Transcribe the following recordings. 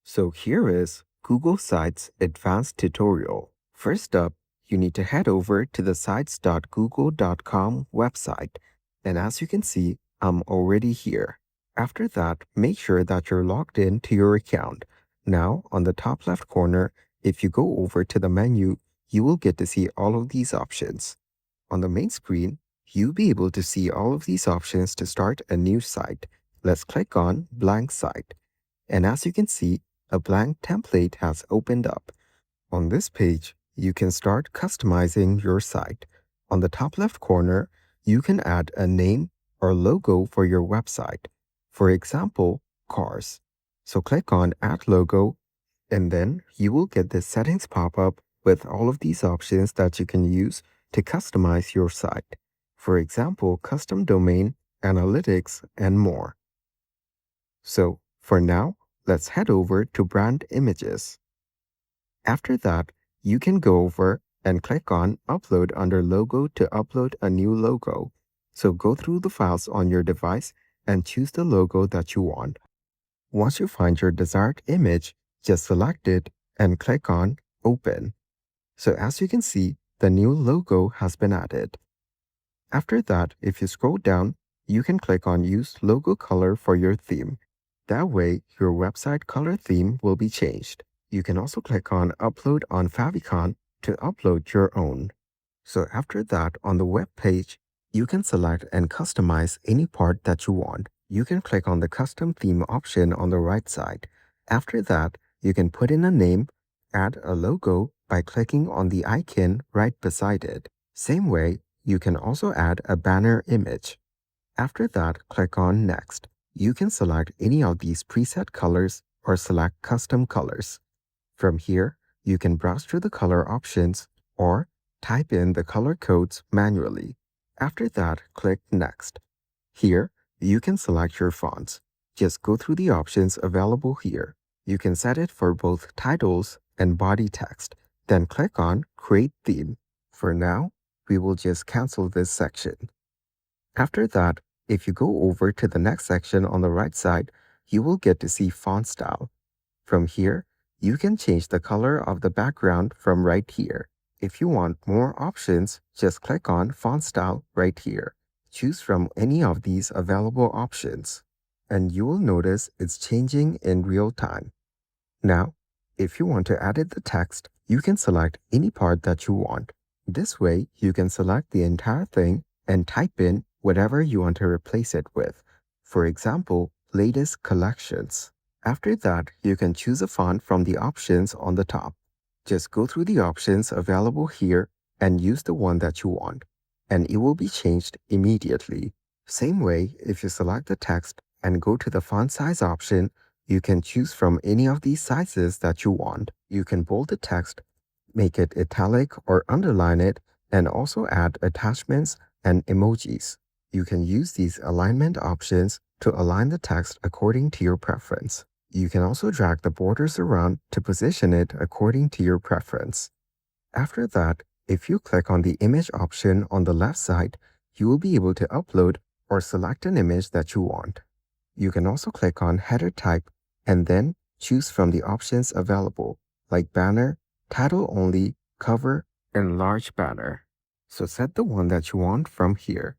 So here is Google Sites Advanced Tutorial. First up, you need to head over to the sites.google.com website. And as you can see, I'm already here. After that, make sure that you're logged in to your account. Now, on the top left corner, if you go over to the menu, you will get to see all of these options. On the main screen, you'll be able to see all of these options to start a new site. Let's click on Blank Site. And as you can see, a blank template has opened up. On this page, you can start customizing your site. On the top left corner, you can add a name or logo for your website. For example, cars. So click on Add Logo, and then you will get this settings pop-up with all of these options that you can use to customize your site. For example, custom domain, analytics, and more. So for now, let's head over to Brand Images. After that, you can go over and click on Upload under Logo to upload a new logo. So go through the files on your device and choose the logo that you want. Once you find your desired image, just select it and click on Open. So as you can see, the new logo has been added. After that, if you scroll down, you can click on Use Logo Color for your theme. That way, your website color theme will be changed. You can also click on Upload on Favicon to upload your own. So after that, on the web page, you can select and customize any part that you want. You can click on the Custom Theme option on the right side. After that, you can put in a name, add a logo by clicking on the icon right beside it. Same way, you can also add a banner image. After that, click on Next. You can select any of these preset colors or select custom colors. From here, you can browse through the color options or type in the color codes manually. After that, click Next. Here, you can select your fonts. Just go through the options available here. You can set it for both titles and body text. Then click on Create Theme. For now, we will just cancel this section. After that, if you go over to the next section on the right side, you will get to see Font Style. From here, you can change the color of the background from right here. If you want more options, just click on Font Style right here. Choose from any of these available options, and you will notice it's changing in real time. Now, if you want to edit the text, you can select any part that you want. This way, you can select the entire thing and type in whatever you want to replace it with. For example, latest collections. After that, you can choose a font from the options on the top. Just go through the options available here and use the one that you want, and it will be changed immediately. Same way, if you select the text and go to the font size option, you can choose from any of these sizes that you want. You can bold the text, make it italic or underline it, and also add attachments and emojis. You can use these alignment options to align the text according to your preference. You can also drag the borders around to position it according to your preference. After that, if you click on the image option on the left side, you will be able to upload or select an image that you want. You can also click on Header Type and then choose from the options available, like banner, title only, cover, and large banner. So set the one that you want from here.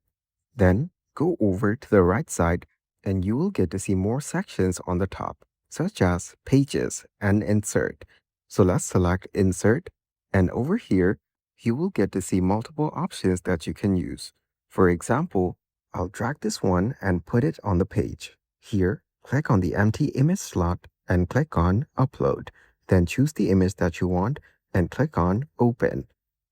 Then go over to the right side and you will get to see more sections on the top, such as Pages and Insert. So let's select Insert, and over here, you will get to see multiple options that you can use. For example, I'll drag this one and put it on the page. Here, click on the empty image slot and click on Upload. Then choose the image that you want and click on Open.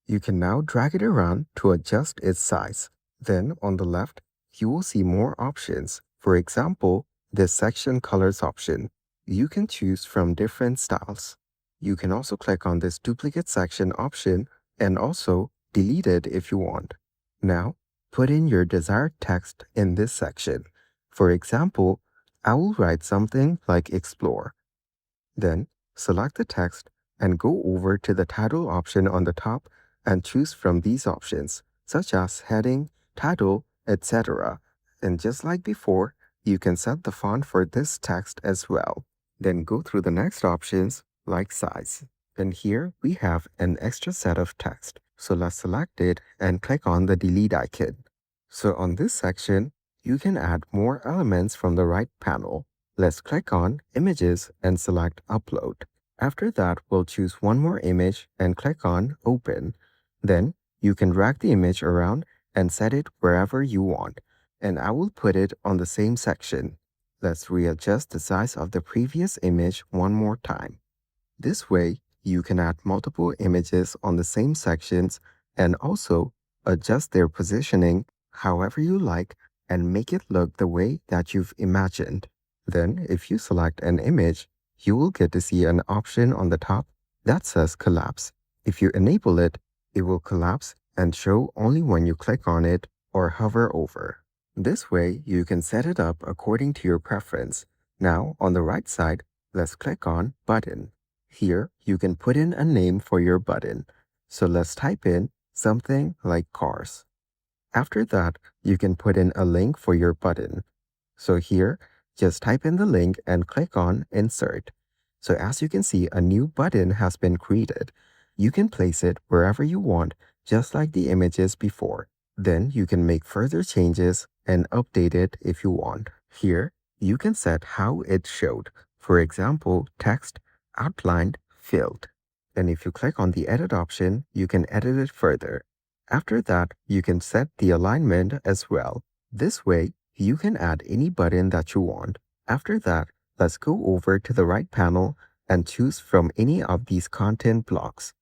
You can now drag it around to adjust its size. Then on the left, you will see more options. For example, this section colors option. You can choose from different styles. You can also click on this duplicate section option and also delete it if you want. Now, put in your desired text in this section. For example, I will write something like Explore. Then, select the text and go over to the title option on the top and choose from these options, such as heading, title, etc. And just like before, you can set the font for this text as well. Then go through the next options like size. And here we have an extra set of text. So let's select it and click on the delete icon. So on this section, you can add more elements from the right panel. Let's click on Images and select Upload. After that, we'll choose one more image and click on Open. Then you can drag the image around and set it wherever you want. And I will put it on the same section. Let's readjust the size of the previous image one more time. This way, you can add multiple images on the same sections and also adjust their positioning however you like and make it look the way that you've imagined. Then, if you select an image, you will get to see an option on the top that says Collapse. If you enable it, it will collapse and show only when you click on it or hover over. This way, you can set it up according to your preference. Now, on the right side, let's click on Button. Here, you can put in a name for your button. So let's type in something like cars. After that, you can put in a link for your button. So here, just type in the link and click on Insert. So as you can see, a new button has been created. You can place it wherever you want, just like the images before. Then you can make further changes and update it if you want. Here, you can set how it showed. For example, text, outlined, filled. And if you click on the edit option, you can edit it further. After that, you can set the alignment as well. This way, you can add any button that you want. After that, let's go over to the right panel and choose from any of these content blocks.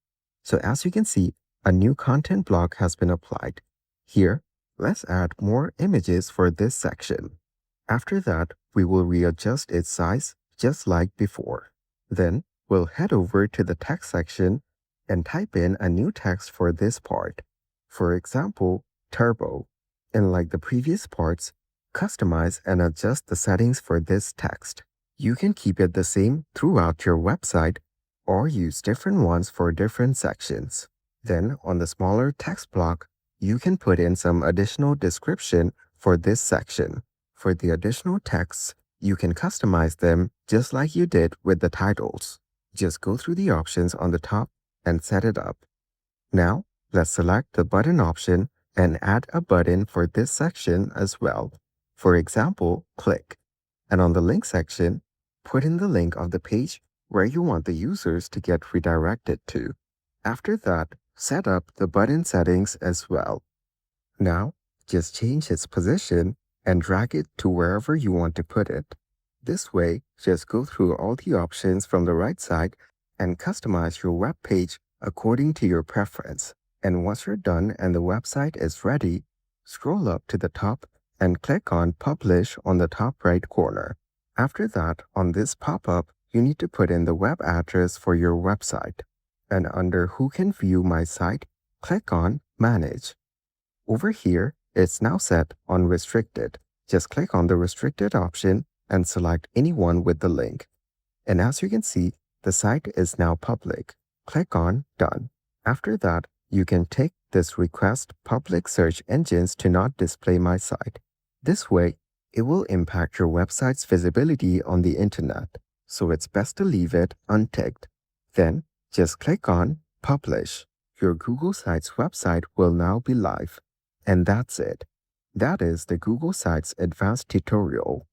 So as you can see, a new content block has been applied. Here, let's add more images for this section. After that, we will readjust its size just like before. Then, we'll head over to the text section and type in a new text for this part. For example, turbo. And like the previous parts, customize and adjust the settings for this text. You can keep it the same throughout your website or use different ones for different sections. Then, on the smaller text block, you can put in some additional description for this section. For the additional texts, you can customize them just like you did with the titles. Just go through the options on the top and set it up. Now, let's select the button option and add a button for this section as well. For example, click. And on the link section, put in the link of the page where you want the users to get redirected to. After that, set up the button settings as well. Now, just change its position and drag it to wherever you want to put it. This way, just go through all the options from the right side and customize your web page according to your preference. And once you're done and the website is ready, scroll up to the top and click on Publish on the top right corner. After that, on this pop-up, you need to put in the web address for your website. And under Who Can View My Site, click on Manage. Over here, it's now set on Restricted. Just click on the Restricted option and select anyone with the link. And as you can see, the site is now public. Click on Done. After that, you can take this request public search engines to not display my site. This way, it will impact your website's visibility on the internet, so it's best to leave it unticked. Then, just click on Publish. Your Google Sites website will now be live. And that's it. That is the Google Sites advanced tutorial.